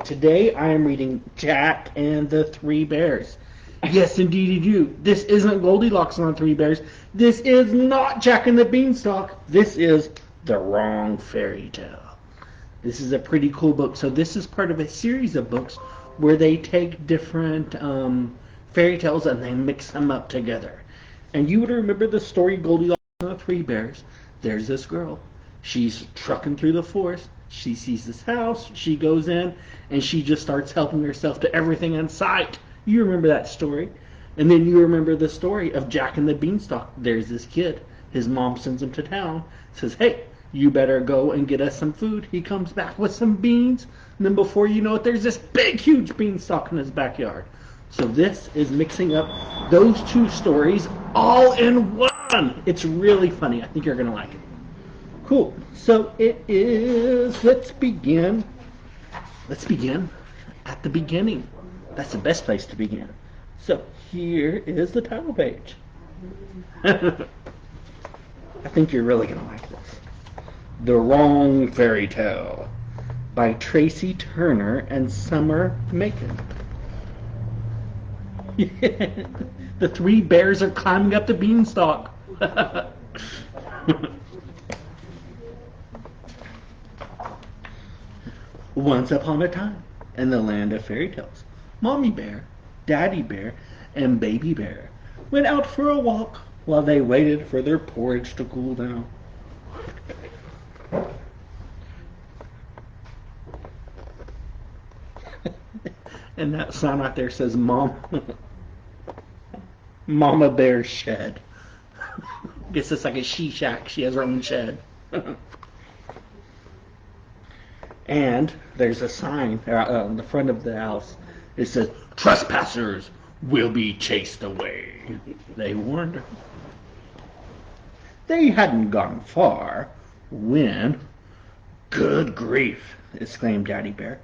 Today I am reading Jack and the Three Bears. Yes, indeed you do. This isn't Goldilocks and the Three Bears. This is not Jack and the Beanstalk. This is the wrong fairy tale. This is a pretty cool book. So this is part of a series of books where they take different fairy tales and they mix them up together. And you would remember the story Goldilocks and the Three Bears. There's this girl. She's trucking through the forest. She sees this house. She goes in and she just starts helping herself to everything in sight. You remember that story. And then you remember the story of Jack and the Beanstalk. There's this kid. His mom sends him to town. Says, hey, you better go and get us some food. He comes back with some beans. And then before you know it, there's this big, huge beanstalk in his backyard. So this is mixing up those two stories all in one. It's really funny. I think you're going to like it. Cool. So it is, let's begin at the beginning. That's the best place to begin. So here is the title page. I think you're really going to like this. The Wrong Fairy Tale by Tracy Turner and Summer Macon. The three bears are climbing up the beanstalk. Once upon a time, in the land of fairy tales, Mommy Bear, Daddy Bear, and Baby Bear went out for a walk while they waited for their porridge to cool down. And that sign right there says Mama Bear's shed. Guess it's like a she shack. She has her own shed. And there's a sign on the front of the house. It says, trespassers will be chased away. They warned her. They hadn't gone far when, good grief, exclaimed Daddy Bear.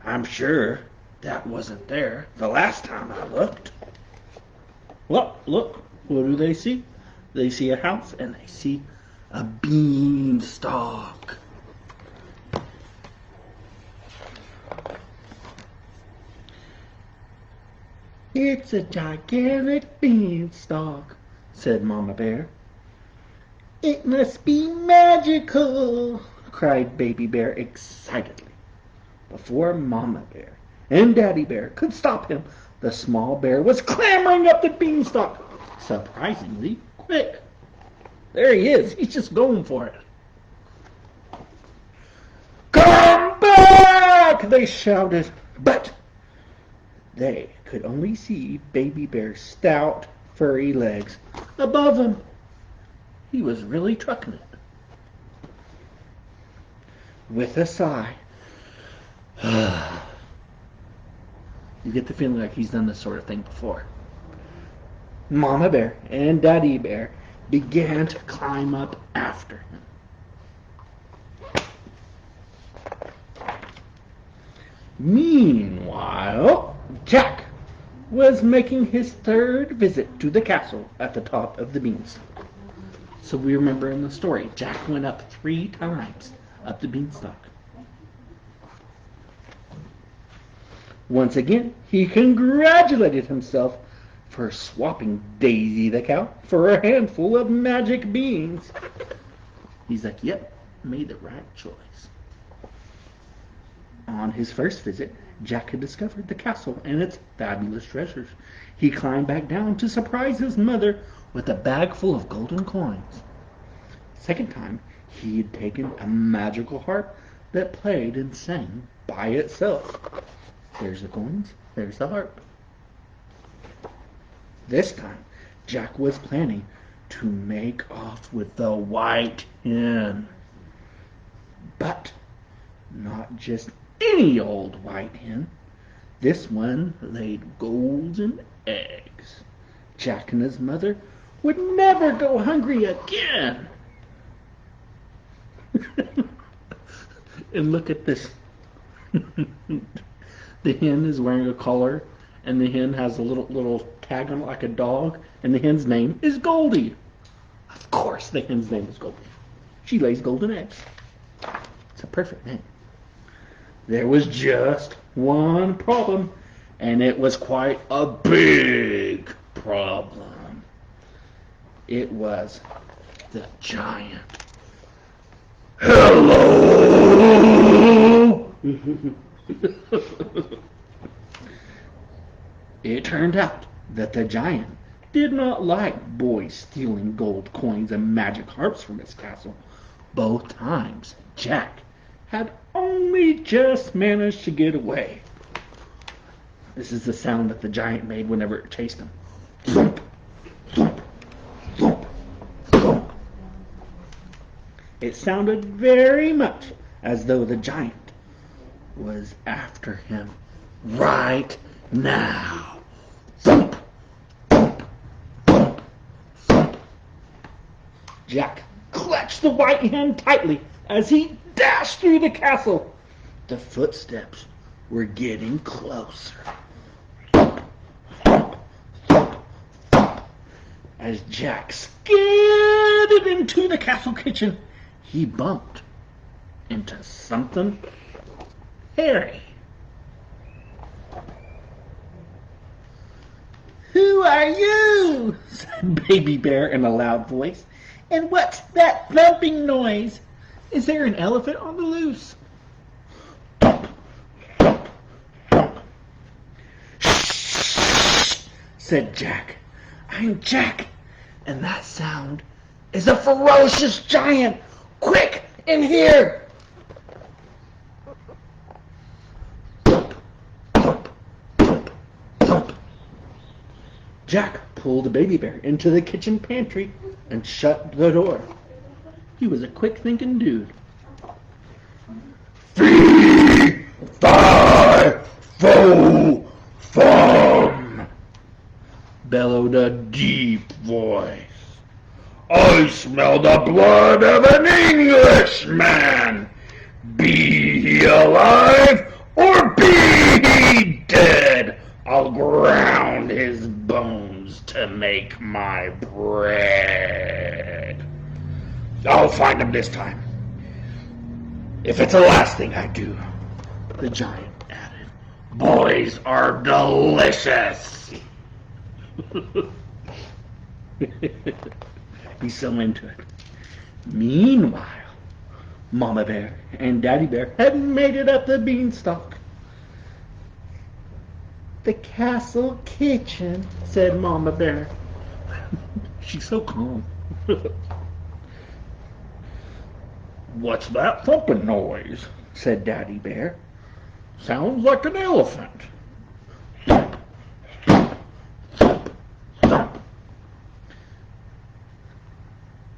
I'm sure that wasn't there the last time I looked. Well, look, what do they see? They see a house and they see a beanstalk. It's a gigantic beanstalk, said Mama Bear. It must be magical, cried Baby Bear excitedly. Before Mama Bear and Daddy Bear could stop him, the small bear was clambering up the beanstalk, surprisingly quick. There he is. He's just going for it. Come back! They shouted, but they could only see Baby Bear's stout, furry legs above him. He was really trucking it. With a sigh, you get the feeling like he's done this sort of thing before. Mama Bear and Daddy Bear began to climb up after him. Meanwhile, Jack was making his third visit to the castle at the top of the beanstalk. So we remember in the story, Jack went up 3 times up the beanstalk. Once again, he congratulated himself for swapping Daisy the cow for a handful of magic beans. He's like, yep, made the right choice. On his first visit, Jack had discovered the castle and its fabulous treasures. He climbed back down to surprise his mother with a bag full of golden coins. Second time, he had taken a magical harp that played and sang by itself. There's the coins, there's the harp. This time, Jack was planning to make off with the white hen. But not just any old white hen. This one laid golden eggs. Jack and his mother would never go hungry again. And look at this. The hen is wearing a collar, and the hen has a little tag on it like a dog, and the hen's name is Goldie. Of course the hen's name is Goldie. She lays golden eggs. It's a perfect name. There was just one problem, and it was quite a big problem. It was the giant. Hello! It turned out that the giant did not like boys stealing gold coins and magic harps from his castle. Both times, Jack had only just managed to get away. This is the sound that the giant made whenever it chased him. Thump, thump, thump, thump. It sounded very much as though the giant was after him right now. Thump, thump, thump, thump. Jack clutched the white hand tightly as he dashed through the castle. The footsteps were getting closer. Thump, thump, thump, thump. As Jack skidded into the castle kitchen, he bumped into something hairy. "Who are you?" said Baby Bear in a loud voice. "And what's that thumping noise? Is there an elephant on the loose?" Thump, thump, thump. "Shh," said Jack. "I'm Jack, and that sound is a ferocious giant. Quick, in here!" Thump, thump, thump, thump. Jack pulled Baby Bear into the kitchen pantry and shut the door. He was a quick-thinking dude. "Fee, fi, fo, fum," bellowed a deep voice. "I smell the blood of an Englishman. Be he alive or be he dead, I'll ground his bones to make my bread. I'll find him this time, if it's the last thing I do." The giant added, "Boys are delicious." He's so into it. Meanwhile, Mama Bear and Daddy Bear had made it up the beanstalk. "The castle kitchen," said Mama Bear. She's so calm. "What's that thumping noise?" said Daddy Bear. "Sounds like an elephant." Thump, thump, thump, thump.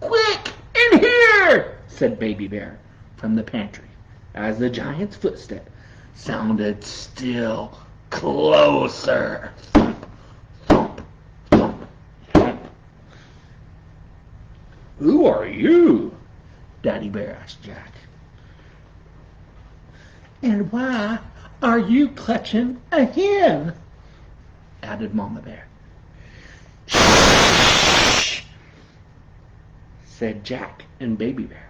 "Quick, in here!" said Baby Bear from the pantry, as the giant's footstep sounded still closer. Thump, thump, thump, thump. "Who are you?" Daddy Bear asked Jack. "And why are you clutching a hen?" added Mama Bear. "Shh," said Jack and Baby Bear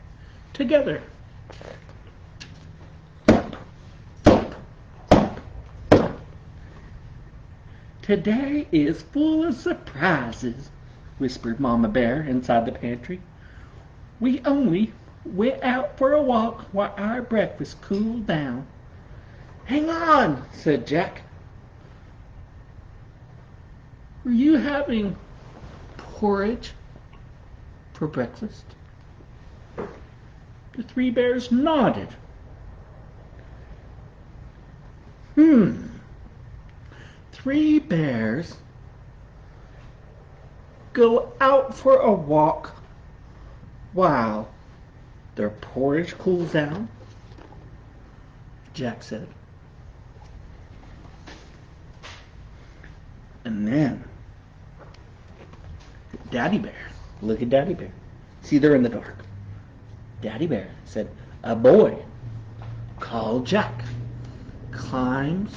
together. Thump, thump, thump, thump. "Today is full of surprises," whispered Mama Bear inside the pantry. "We only went out for a walk while our breakfast cooled down." "Hang on," said Jack. "Were you having porridge for breakfast?" The three bears nodded. Three bears go out for a walk while their porridge cools down, Jack said. And then Daddy Bear, look at Daddy Bear. See, they're in the dark. Daddy Bear said, "A boy called Jack climbs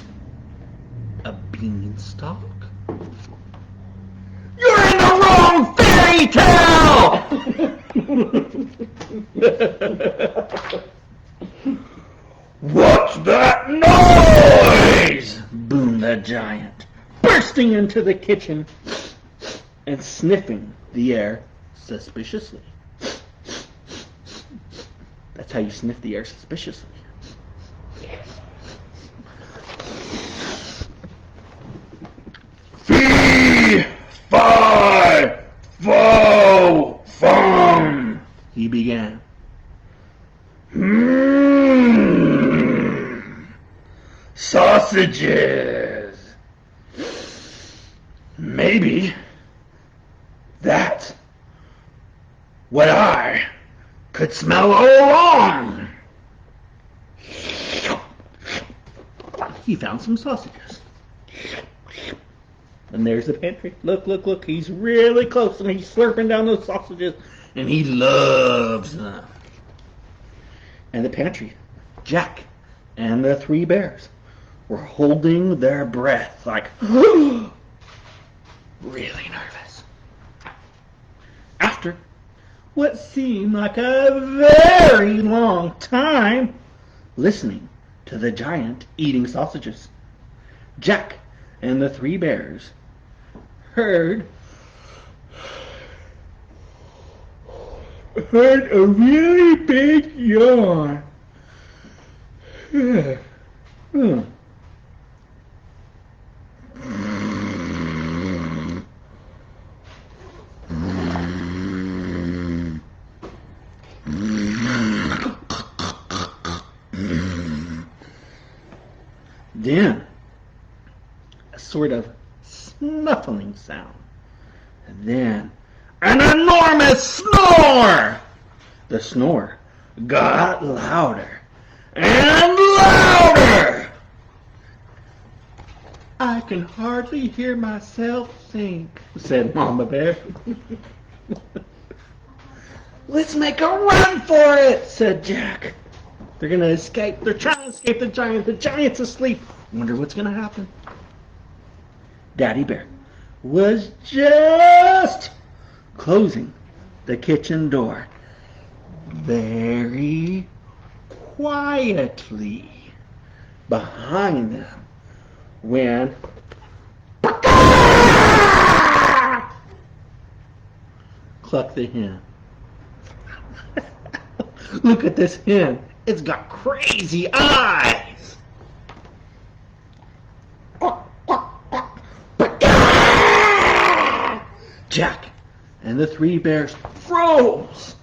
a beanstalk." "You're in the wrong fairy tale!" "What's that noise?" giant, bursting into the kitchen and sniffing the air suspiciously. That's how you sniff the air suspiciously. Fee, fi, fo, fum, he began. Sausages. Maybe that's what I could smell all along. He found some sausages. And there's the pantry. Look, look, look. He's really close and he's slurping down those sausages. And he loves them. And the pantry, Jack and the three bears were holding their breath like, really nervous. After what seemed like a very long time listening to the giant eating sausages, Jack and the three bears heard a really big yawn. Then a sort of snuffling sound. And then an enormous snore! The snore got louder and louder. I can hardly hear myself think, said Mama Bear. Let's make a run for it, said Jack. They're going to escape. They're trying to escape the giant. The giant's asleep. Wonder what's going to happen. Daddy Bear was just closing the kitchen door very quietly behind them when clucked the hen. Look at this hen. It's got crazy eyes. Jack and the three bears froze.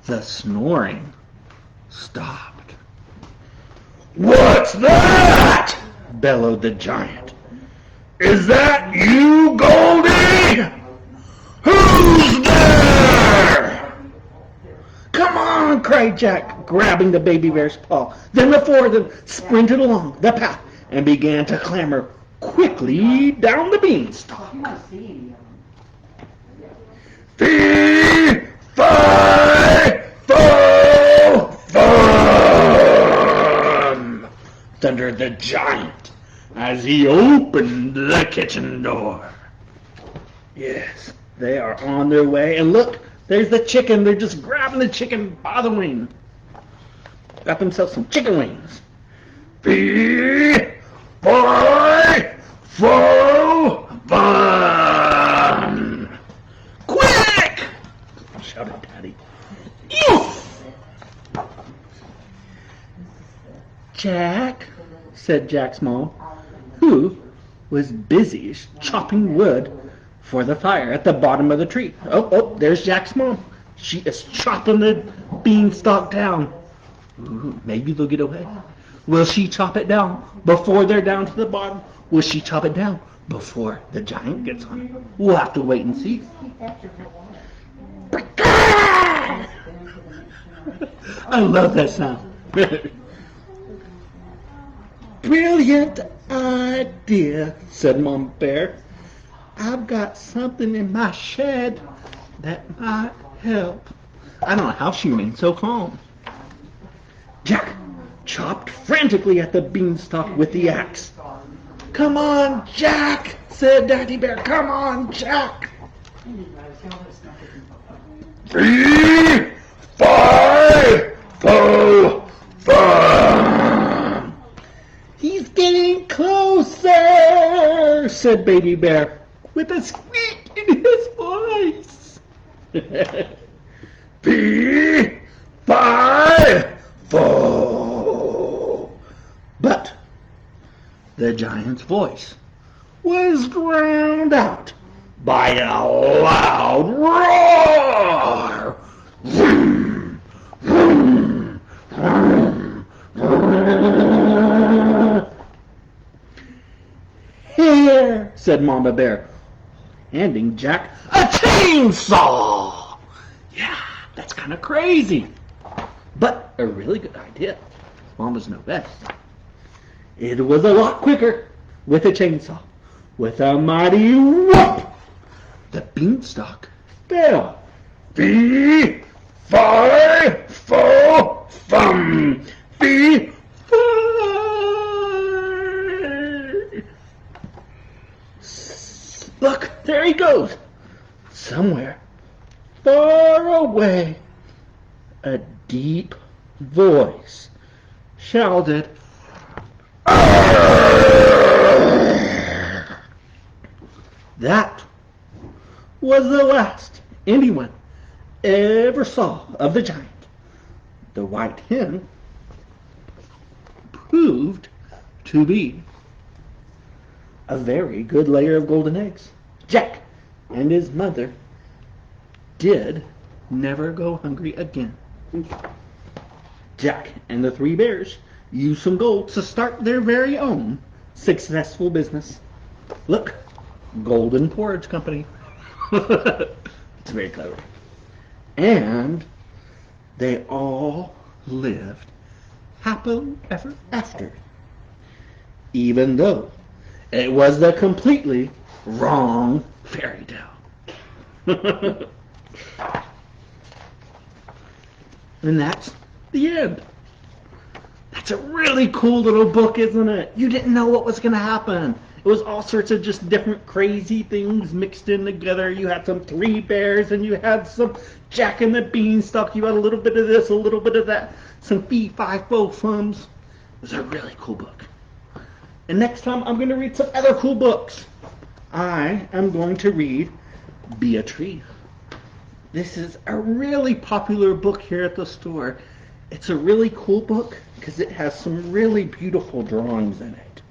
The snoring stopped. What's that? Bellowed the giant. Is that you, Goldie? Who's there? Come on, cried Jack, grabbing the baby bear's paw. Then the four of them sprinted along the path and began to clamber quickly down the beanstalk. Fee, fi, fo, fum, thundered the giant as he opened the kitchen door. Yes, they are on their way. And look, there's the chicken. They're just grabbing the chicken by the wing. Got themselves some chicken wings. Fee, fi, fo, fum. Quick! Shouted Daddy. Oof! Jack, said Jack's mom, who was busy chopping wood for the fire at the bottom of the tree. Oh, there's Jack's mom. She is chopping the beanstalk down. Ooh, maybe they'll get away. Will she chop it down before they're down to the bottom? Will she chop it down before the giant gets on it? We'll have to wait and see. I love that sound. Brilliant idea, said Mom Bear. I've got something in my shed that might help. I don't know how she remained so calm. Jack chopped frantically at the beanstalk with the axe. Come on, Jack, said Daddy Bear. Come on, Jack. 3, 5, 4, 5. said Baby Bear, with a squeak in his voice. Fee, fi, fo. But the giant's voice was drowned out by a loud roar. Vroom, vroom, vroom, vroom. Here, said Mama Bear, handing Jack a chainsaw. Yeah, that's kind of crazy, but a really good idea. Mamas know best. It was a lot quicker with a chainsaw. With a mighty whoop, the beanstalk fell. Fee, fi, fo, fum. Fee, fi. Look, there he goes. Somewhere far away, a deep voice shouted, that was the last anyone ever saw of the giant. The white hen proved to be a very good layer of golden eggs. Jack and his mother did never go hungry again. Jack and the three bears used some gold to start their very own successful business. Look, Golden Porridge Company. It's very clever. And they all lived happily ever after, even though it was the completely wrong fairy tale. And that's the end. That's a really cool little book, isn't it? You didn't know what was going to happen. It was all sorts of just different crazy things mixed in together. You had some three bears, and you had some Jack and the Beanstalk. You had a little bit of this, a little bit of that, some fee, fi, fo, fums. It was a really cool book. And next time, I'm going to read some other cool books. I am going to read Be a Tree. This is a really popular book here at the store. It's a really cool book because it has some really beautiful drawings in it.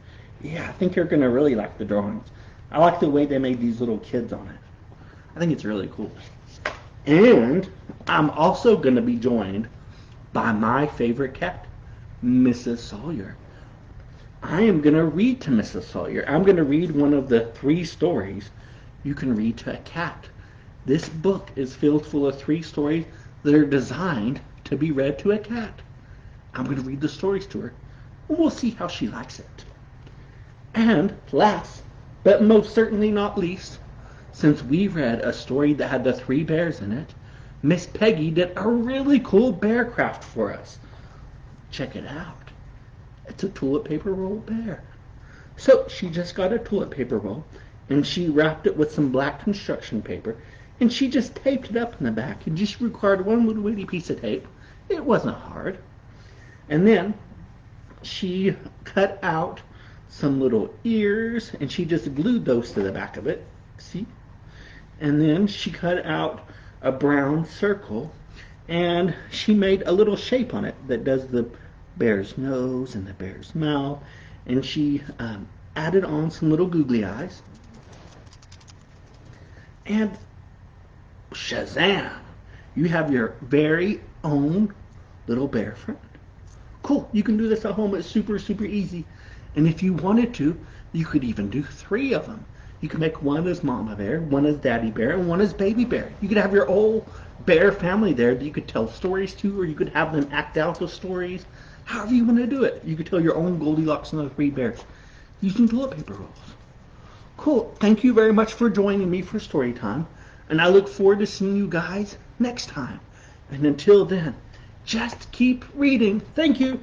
Yeah, I think you're going to really like the drawings. I like the way they made these little kids on it. I think it's really cool. And I'm also going to be joined by my favorite cat, Mrs. Sawyer. I am going to read to Mrs. Sawyer. I'm going to read one of the 3 stories you can read to a cat. This book is filled full of 3 stories that are designed to be read to a cat. I'm going to read the stories to her. We'll see how she likes it. And last, but most certainly not least, since we read a story that had the 3 bears in it, Miss Peggy did a really cool bear craft for us. Check it out. It's a toilet paper roll bear. So she just got a toilet paper roll, and she wrapped it with some black construction paper, and she just taped it up in the back, and just required one little bitty piece of tape. It wasn't hard. And then she cut out some little ears, and she just glued those to the back of it. See? And then she cut out a brown circle, and she made a little shape on it that does the bear's nose and the bear's mouth, and she added on some little googly eyes. And Shazam! You have your very own little bear friend. Cool, you can do this at home. It's super, super easy. And if you wanted to, you could even do 3 of them. You could make one as Mama Bear, one as Daddy Bear, and one as Baby Bear. You could have your whole bear family there that you could tell stories to, or you could have them act out the stories. However you want to do it. You could tell your own Goldilocks and the 3 bears using toilet paper rolls. Cool. Thank you very much for joining me for story time. And I look forward to seeing you guys next time. And until then, just keep reading. Thank you.